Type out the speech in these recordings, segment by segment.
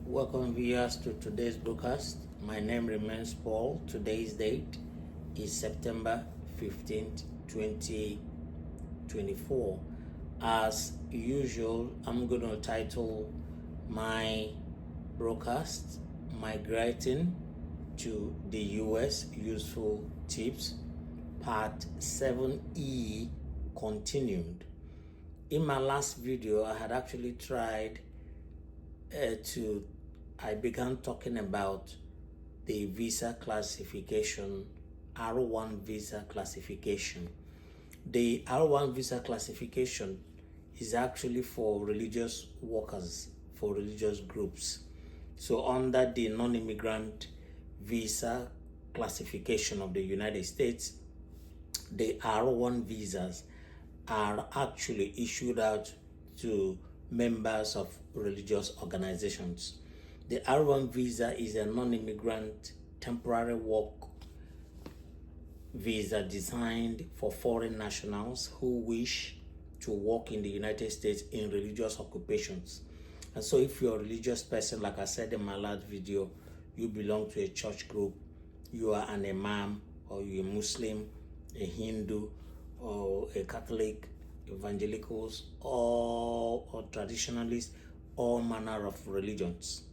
Welcome viewers to today's broadcast. My name remains Paul. Today's date is September 15th, 2024. As usual, I'm going to title my broadcast Migrating to the US Useful Tips, Part 7E continued. In my last video, I had actually tried I began talking about the visa classification, R1 visa classification. The R1 visa classification is actually for religious workers, for religious groups. So under the non-immigrant visa classification of the United States, the R1 visas are actually issued out to members of religious organizations. The R1 visa is a non-immigrant temporary work visa designed for foreign nationals who wish to work in the United States in religious occupations. And so if you're a religious person, like I said in my last video, you belong to a church group, you are an imam, or you're a Muslim, a Hindu, or a Catholic, evangelicals, or traditionalists, all manner of religions,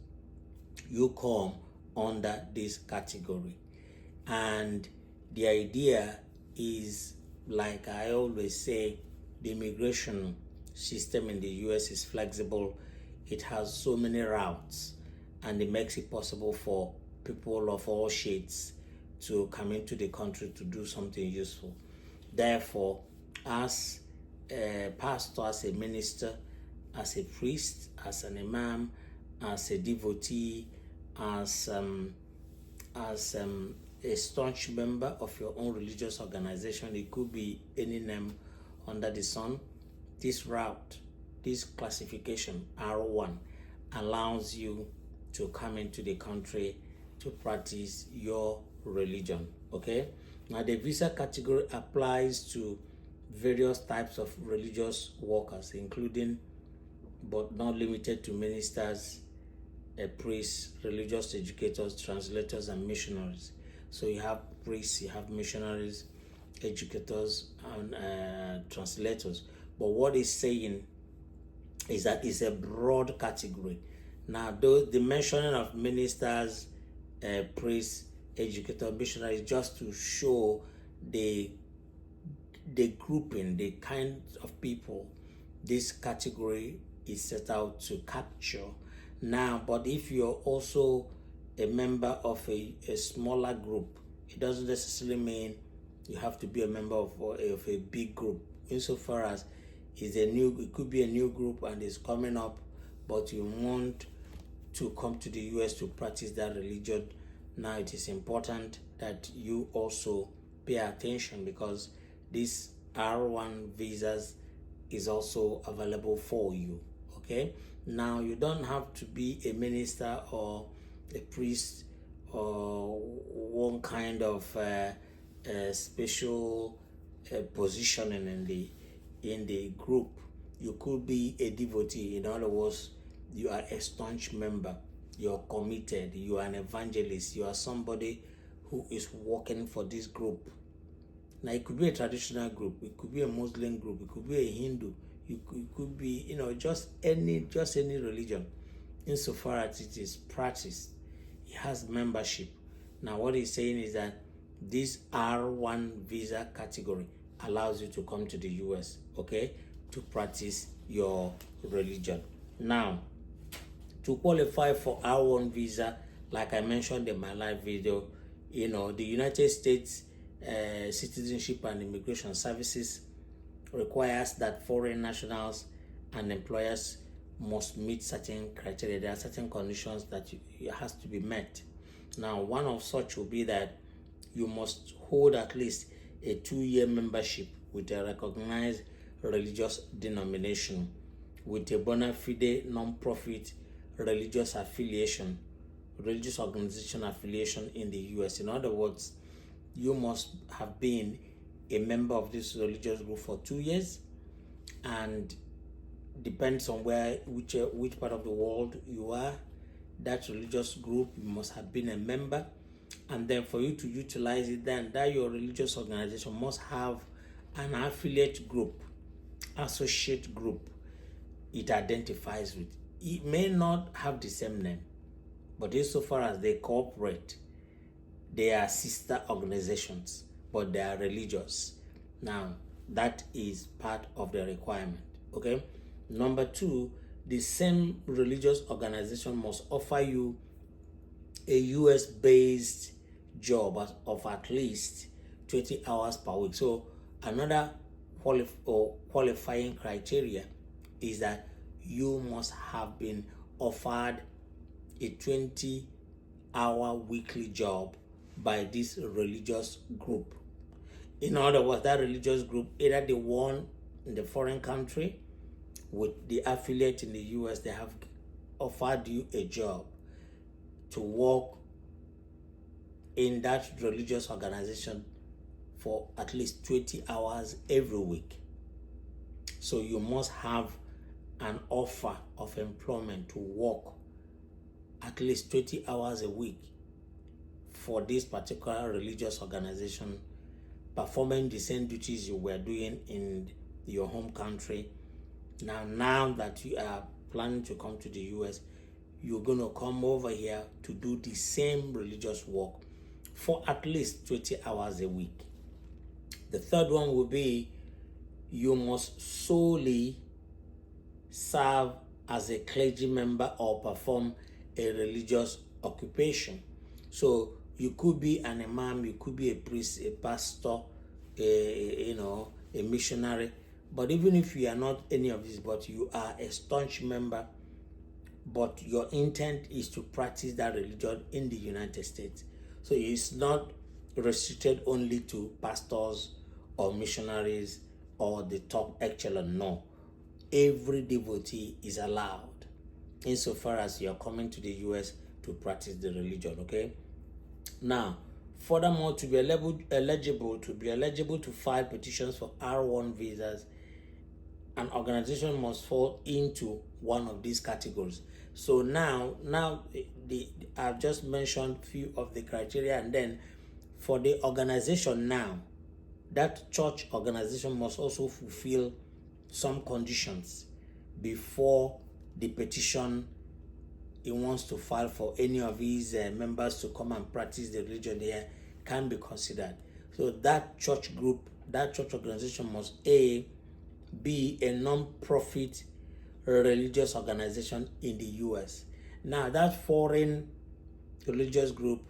you come under this category. And the idea is, like I always say, the immigration system in the US is flexible. It has so many routes, and it makes it possible for people of all shades to come into the country to do something useful. Therefore, as a pastor, as a minister, as a priest, as an imam, as a devotee, as a staunch member of your own religious organization, it could be any name under the sun, this route, this classification, R1, allows you to come into the country to practice your religion, okay? Now, the visa category applies to various types of religious workers, including but not limited to ministers, priests, religious educators, translators, and missionaries. So you have priests, you have missionaries, educators, and translators. But what it's saying is that it's a broad category. Now, though the mentioning of ministers, priests, educators, missionaries, just to show the grouping, the kind of people this category is set out to capture. Now, but if you're also a member of a smaller group, it doesn't necessarily mean you have to be a member of a big group. Insofar as it could be a new group and it's coming up, but you want to come to the US to practice that religion. Now, it is important that you also pay attention, because this R1 visas is also available for you, okay? Now, you don't have to be a minister or a priest or one kind of special positioning in the group. You could be a devotee. In other words, you are a staunch member, you're committed, you are an evangelist, you are somebody who is working for this group. Now, it could be a traditional group, it could be a Muslim group, it could be a Hindu, it could be, just any religion. Insofar as it is practiced, it has membership. Now, what he's saying is that this R1 visa category allows you to come to the US, okay, to practice your religion. Now, to qualify for R1 visa, like I mentioned in my live video, the United States Citizenship and Immigration Services requires that foreign nationals and employers must meet certain criteria. There are certain conditions that it has to be met. Now, one of such will be that you must hold at least a 2-year membership with a recognized religious denomination, with a bona fide non-profit religious organization affiliation in the US. In other words, you must have been a member of this religious group for 2 years, and depends on which part of the world you are. that religious group, you must have been a member. And then for you to utilize it, then that your religious organization must have an affiliate group, associate group it identifies with. It may not have the same name, but insofar as they cooperate, they are sister organizations, but they are religious. Now, that is part of the requirement, okay? Number two, the same religious organization must offer you a US-based job of at least 20 hours per week. So another qualifying criteria is that you must have been offered a 20-hour weekly job by this religious group. In other words, that religious group, either the one in the foreign country with the affiliate in the US, they have offered you a job to work in that religious organization for at least 20 hours every week. So you must have an offer of employment to work at least 20 hours a week for this particular religious organization, performing the same duties you were doing in your home country. Now that you are planning to come to the US, you're going to come over here to do the same religious work for at least 20 hours a week. The third one will be you must solely serve as a clergy member or perform a religious occupation. So you could be an imam, you could be a priest, a pastor, a missionary. But even if you are not any of these, but you are a staunch member, but your intent is to practice that religion in the United States. So it's not restricted only to pastors or missionaries or the top echelon. No. Every devotee is allowed insofar as you are coming to the US to practice the religion, okay? Now, furthermore, to be eligible to file petitions for R1 visas, an organization must fall into one of these categories. So now I've just mentioned few of the criteria, and then for the organization now, that church organization must also fulfill some conditions before the petition he wants to file for any of his members to come and practice the religion there can be considered. So that church group, that church organization must be a non-profit religious organization in the US. Now that foreign religious group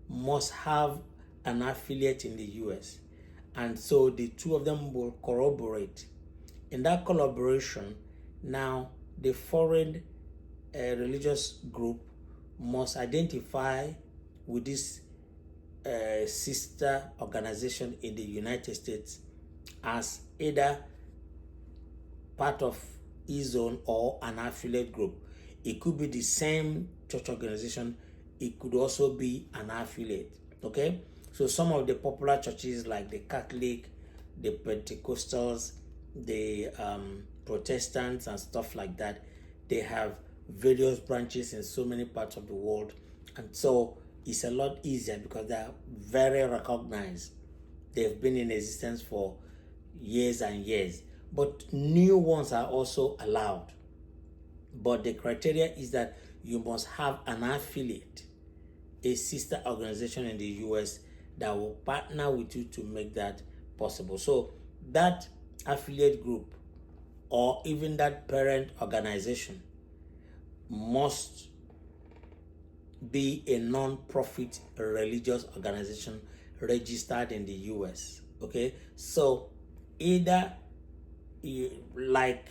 must have an affiliate in the US, and so the two of them will corroborate. In that collaboration, now the foreign religious group must identify with this sister organization in the United States as either part of his own or an affiliate group. It could be the same church organization, it could also be an affiliate, okay? So some of the popular churches like the Catholic, the Pentecostals, the Protestants and stuff like that, they have various branches in so many parts of the world, and so it's a lot easier because they are very recognized. They've been in existence for years and years, but new ones are also allowed. But the criteria is that you must have an affiliate, a sister organization in the US that will partner with you to make that possible. So that affiliate group or even that parent organization must be a non-profit religious organization registered in the US, okay? So either you, like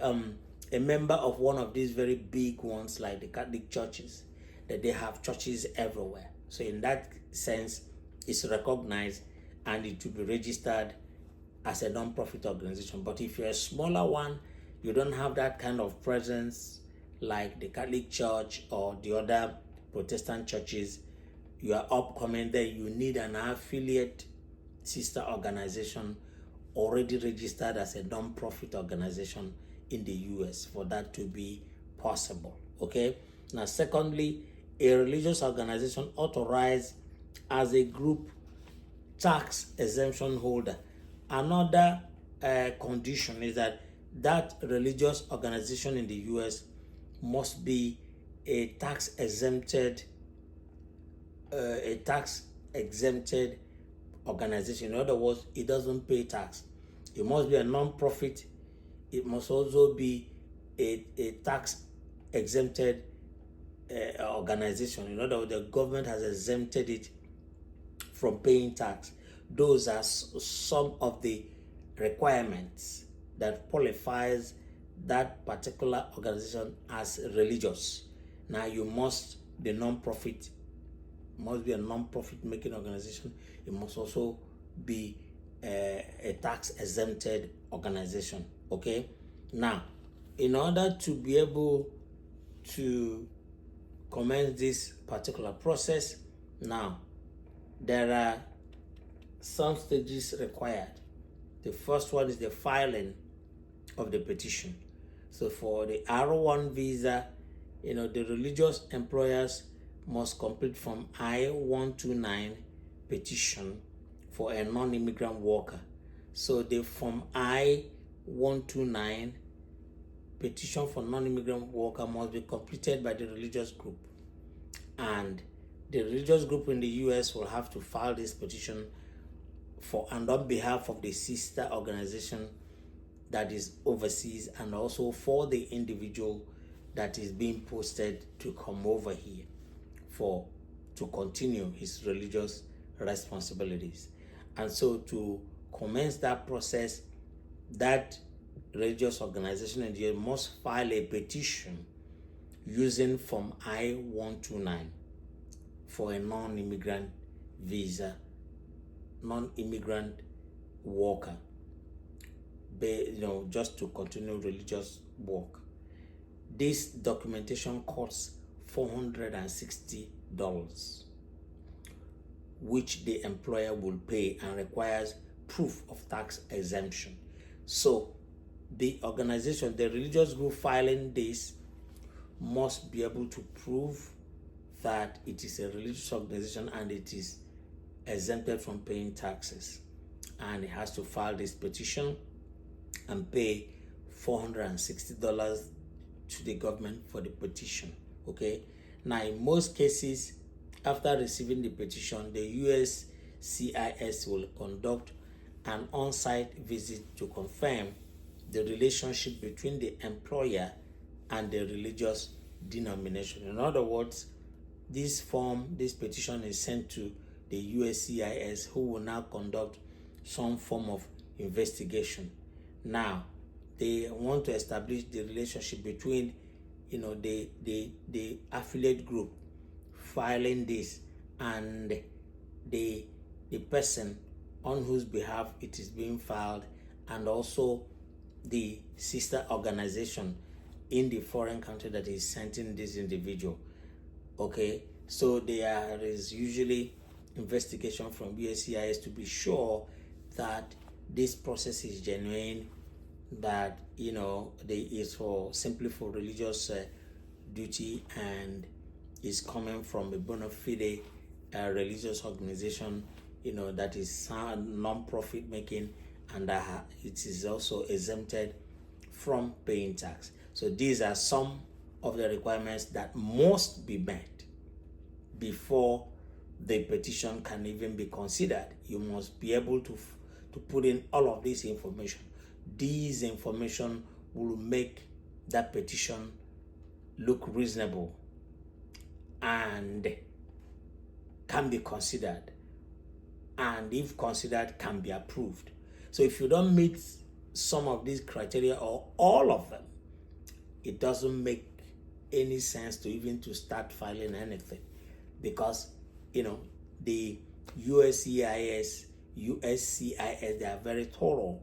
a member of one of these very big ones like the Catholic churches, that they have churches everywhere. So in that sense, it's recognized and it will be registered as a non-profit organization. But if you're a smaller one, you don't have that kind of presence like the Catholic Church or the other Protestant churches, you are upcoming there, you need an affiliate sister organization already registered as a non-profit organization in the US for that to be possible, okay? Now, secondly, a religious organization authorized as a group tax exemption holder. Another condition is that religious organization in the US must be a tax exempted organization. In other words, it doesn't pay tax. It must be a non-profit. It must also be a tax exempted organization. In other words, the government has exempted it from paying tax. Those are some of the requirements that qualifies that particular organization as religious. Now, you must be non-profit, must be a non-profit making organization. It must also be a tax exempted organization. Okay. Now, in order to be able to commence this particular process, now there are some stages required. The first one is the filing of the petition. So for the R1 visa, the religious employers must complete Form I-129 petition for a non-immigrant worker. So the Form I-129 petition for non-immigrant worker must be completed by the religious group. And the religious group in the US will have to file this petition on behalf of the sister organization that is overseas, and also for the individual that is being posted to come over here to continue his religious responsibilities. And so to commence that process, that religious organization in the US must file a petition using Form I-129 for a non-immigrant visa, non-immigrant worker, just to continue religious work. This documentation costs $460, which the employer will pay, and requires proof of tax exemption. So the organization, the religious group filing this, must be able to prove that it is a religious organization and it is exempted from paying taxes, and it has to file this petition and pay $460 to the government for the petition. Okay. Now, in most cases, after receiving the petition, the USCIS will conduct an on-site visit to confirm the relationship between the employer and the religious denomination. In other words, this petition is sent to the USCIS, who will now conduct some form of investigation. Now, they want to establish the relationship between, the affiliate group filing this and the person on whose behalf it is being filed, and also the sister organization in the foreign country that is sending this individual. Okay, so there is usually investigation from USCIS to be sure that this process is genuine, that is simply for religious duty, and is coming from a bona fide religious organization, that is non-profit making, and that it is also exempted from paying tax. So these are some of the requirements that must be met before the petition can even be considered. You must be able to put in all of this information. These information will make that petition look reasonable and can be considered, and if considered, can be approved. So if you don't meet some of these criteria or all of them, it doesn't make any sense to start filing anything, because the USCIS, they are very thorough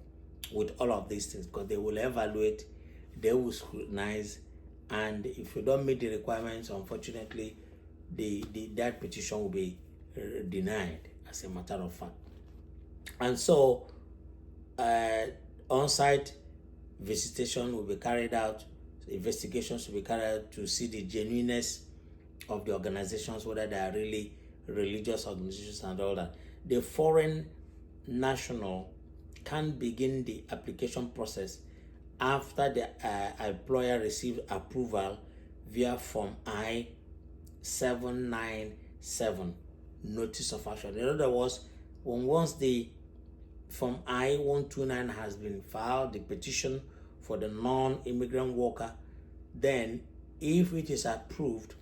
with all of these things, because they will evaluate, they will scrutinize, and if you don't meet the requirements, unfortunately, that petition will be denied, as a matter of fact. And so on-site visitation will be carried out Investigations to be carried out to see the genuineness of the organizations, whether they are really religious organizations and all that. The foreign national can begin the application process after the employer receives approval via Form I-797, Notice of Action. In other words, once the Form I-129 has been filed, the petition for the non-immigrant worker, then if it is approved,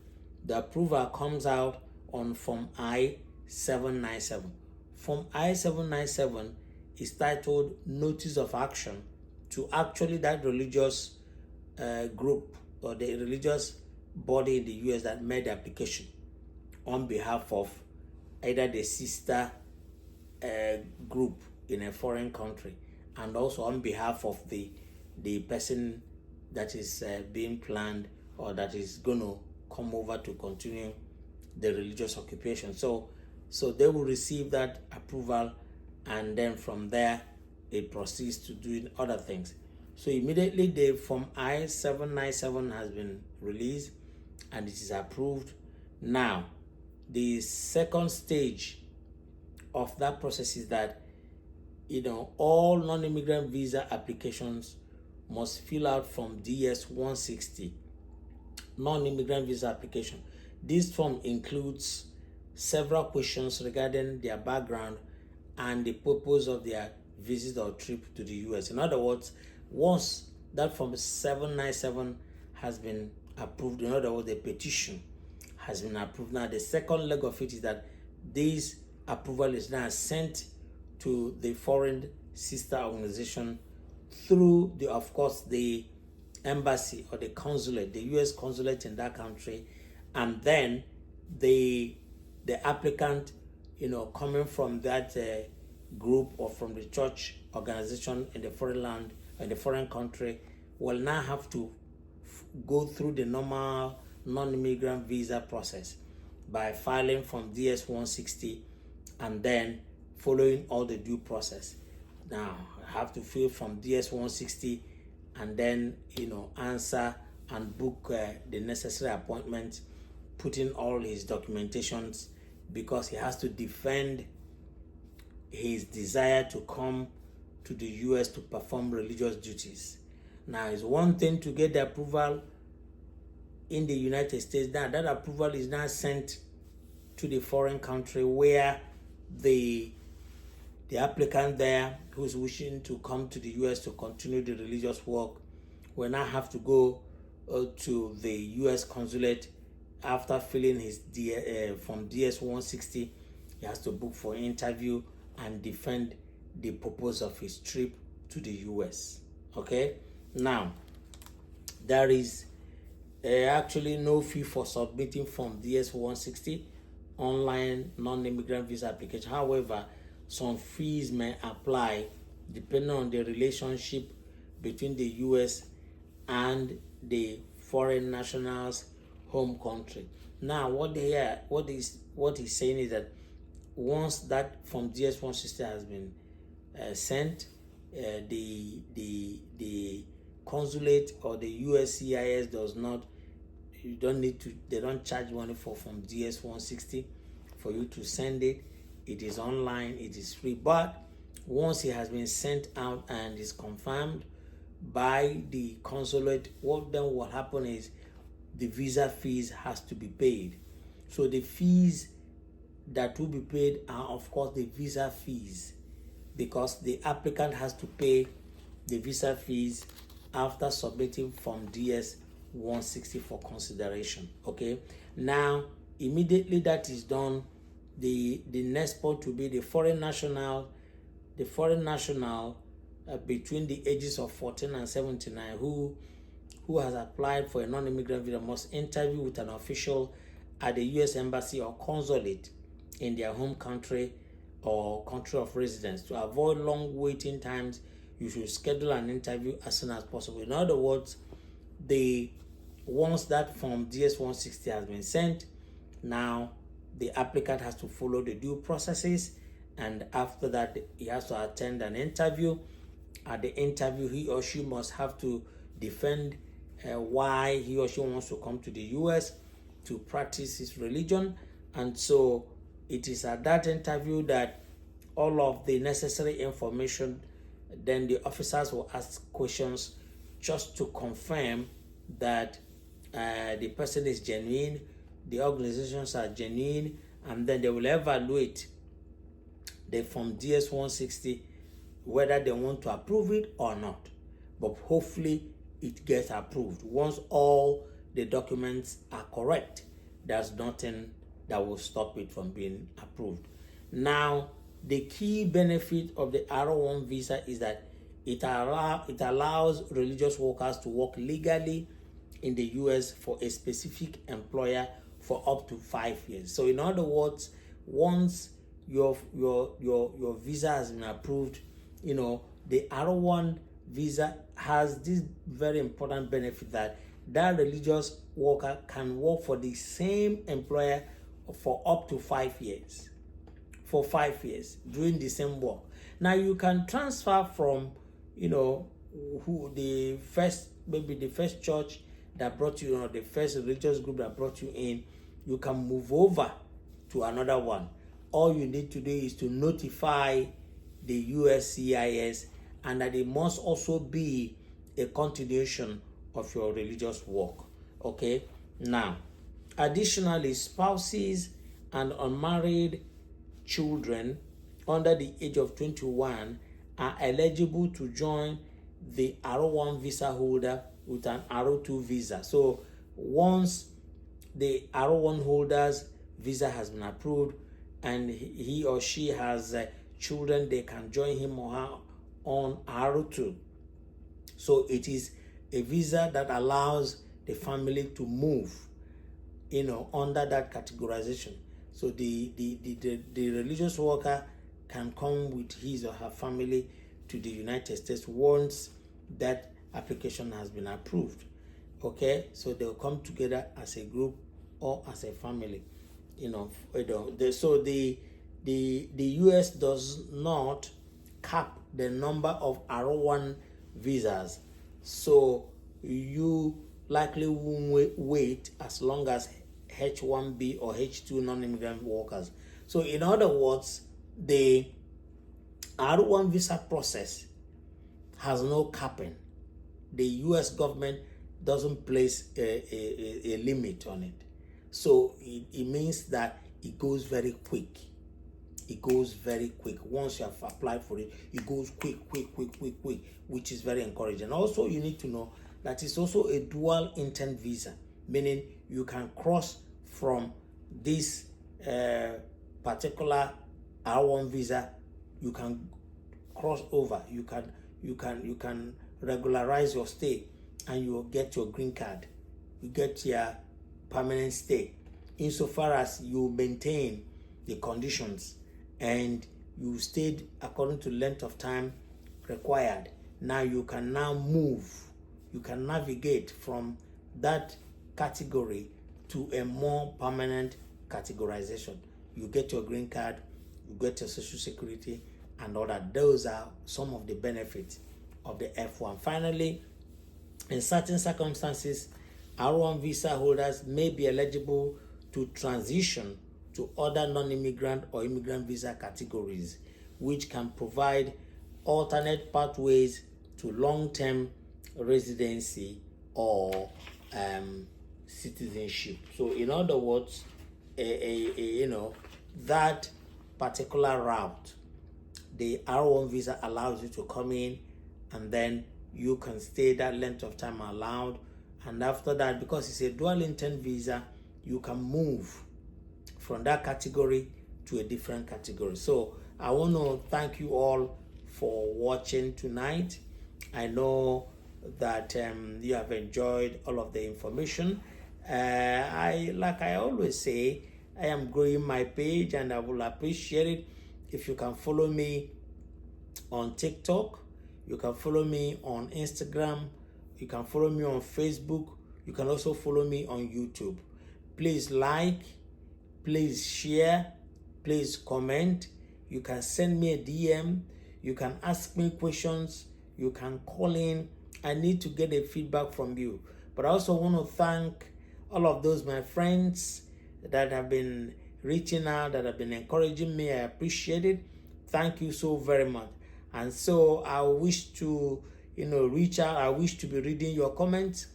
the approval comes out on Form I-797. Form I-797 is titled Notice of Action to actually that religious group or the religious body in the US that made the application on behalf of either the sister group in a foreign country and also on behalf of the person that is being planned or that is going to come over to continue the religious occupation. So they will receive that approval, and then from there it proceeds to doing other things. So immediately the Form I-797 has been released and it is approved. Now, the second stage of that process is that all non-immigrant visa applications must fill out Form DS-160, non-immigrant visa application. This form includes several questions regarding their background and the purpose of their visit or trip to the US. In other words, once that Form 797 has been approved, in other words, the petition has been approved. Now, the second leg of it is that this approval is now sent to the foreign sister organization through of course, the embassy or the consulate, the US consulate in that country, and then the applicant, coming from that group or from the church organization in the foreign land, in the foreign country, will now have to go through the normal non-immigrant visa process by filing Form DS-160 and then following all the due process. Now, I have to fill Form DS-160 and then, answer and book the necessary appointment, put in all his documentations, because he has to defend his desire to come to the US to perform religious duties. Now, it's one thing to get the approval in the United States. Now, that approval is now sent to the foreign country where the applicant there who's wishing to come to the US to continue the religious work will now have to go to the US consulate. After filling his Form DS-160, he has to book for an interview and defend the purpose of his trip to the US. Okay? Now, there is actually no fee for submitting Form DS-160 online non-immigrant visa application. However, some fees may apply depending on the relationship between the US and the foreign national's home country. Now, what he's saying is that once that Form DS-160 has been sent, the consulate or the USCIS they don't charge money for Form DS-160 for you to send it. It is online, it is free. But once it has been sent out and is confirmed by the consulate, what then will happen is the visa fees has to be paid. So the fees that will be paid are, of course, the visa fees, because the applicant has to pay the visa fees after submitting Form DS-160 for consideration. Okay. Now, immediately that is done, the next point will be the foreign national. The foreign national between the ages of 14 and 79 who has applied for a non-immigrant visa must interview with an official at the U.S. embassy or consulate in their home country or country of residence. To avoid long waiting times, you should schedule an interview as soon as possible. In other words, once that Form DS-160 has been sent, now the applicant has to follow the due processes, and after that he has to attend an interview. At the interview, he or she must have to defend why he or she wants to come to the US to practice his religion. And so it is at that interview that all of the necessary information, then the officers will ask questions just to confirm that the person is genuine, the organizations are genuine, and then they will evaluate the Form DS-160 whether they want to approve it or not. But hopefully it gets approved. Once all the documents are correct, there's nothing that will stop it from being approved. Now, the key benefit of the R1 visa is that it allows religious workers to work legally in the US for a specific employer for up to 5 years. So in other words, once your visa has been approved, the R1 visa has this very important benefit that religious worker can work for the same employer for up to 5 years. For 5 years, doing the same work. Now you can transfer from, the first church that brought you, the first religious group that brought you in, you can move over to another one. All you need to do is to notify the USCIS, and that it must also be a continuation of your religious work. Okay? Now, additionally, spouses and unmarried children under the age of 21 are eligible to join the R1 visa holder with an R2 visa. So once the R1 holder's visa has been approved and he or she has children, they can join him or her on R2. So it is a visa that allows the family to move, under that categorization. So the religious worker can come with his or her family to the United States once that application has been approved. Okay, so they'll come together as a group or as a family. So the US does not cap the number of R1 visas. So you likely won't wait as long as H1B or H2 non-immigrant workers. So in other words, the R1 visa process has no capping. The US government doesn't place a limit on it. So it means that it goes very quick. It goes very quick. Once you have applied for it, it goes quick, which is very encouraging. Also, you need to know that it's also a dual intent visa, meaning you can cross from this particular R1 visa, you can cross over, you can regularize your stay, and you will get your green card, you get your permanent stay, insofar as you maintain the conditions and you stayed according to length of time required. Now you can move, you can navigate from that category to a more permanent categorization. You get your green card, you get your social security, and all that. Those are some of the benefits of the F1. Finally, in certain circumstances, R1 visa holders may be eligible to transition to other non-immigrant or immigrant visa categories, which can provide alternate pathways to long-term residency or citizenship. So in other words, that particular route, the R1 visa allows you to come in, and then you can stay that length of time allowed, and after that, because it's a dual intent visa, you can move from that category to a different category. So I want to thank you all for watching tonight. I know that you have enjoyed all of the information. Like I always say, I am growing my page, and I will appreciate it if you can follow me on TikTok, you can follow me on Instagram, you can follow me on Facebook, you can also follow me on YouTube. Please like, please share, please comment. You can send me a DM, you can ask me questions, you can call in. I need to get a feedback from you. But I also want to thank all of those my friends that have been reaching out, that have been encouraging me. I appreciate it. Thank you so very much. And so I wish to, reach out. I wish to be reading your comments.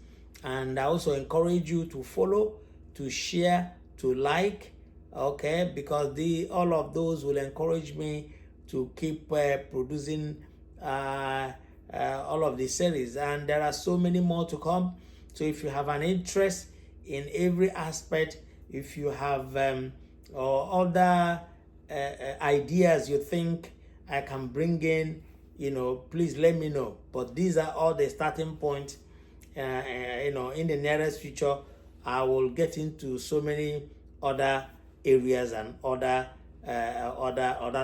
And I also encourage you to follow, to share, to like, okay, because all of those will encourage me to keep producing all of the series. And there are so many more to come. So if you have an interest in every aspect, if you have or other ideas you think I can bring in, please let me know. But these are all the starting points. In the nearest future, I will get into so many other areas and other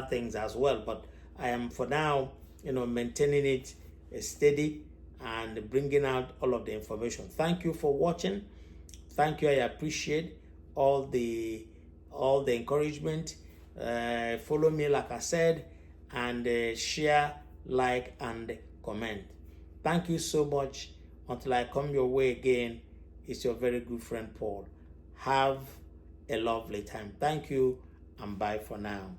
things as well. But I am for now, maintaining it steady and bringing out all of the information. Thank you for watching. Thank you. I appreciate all the encouragement. Follow me, like I said, and share, like, and comment. Thank you so much. Until I come your way again, it's your very good friend Paul. Have a lovely time. Thank you, and bye for now.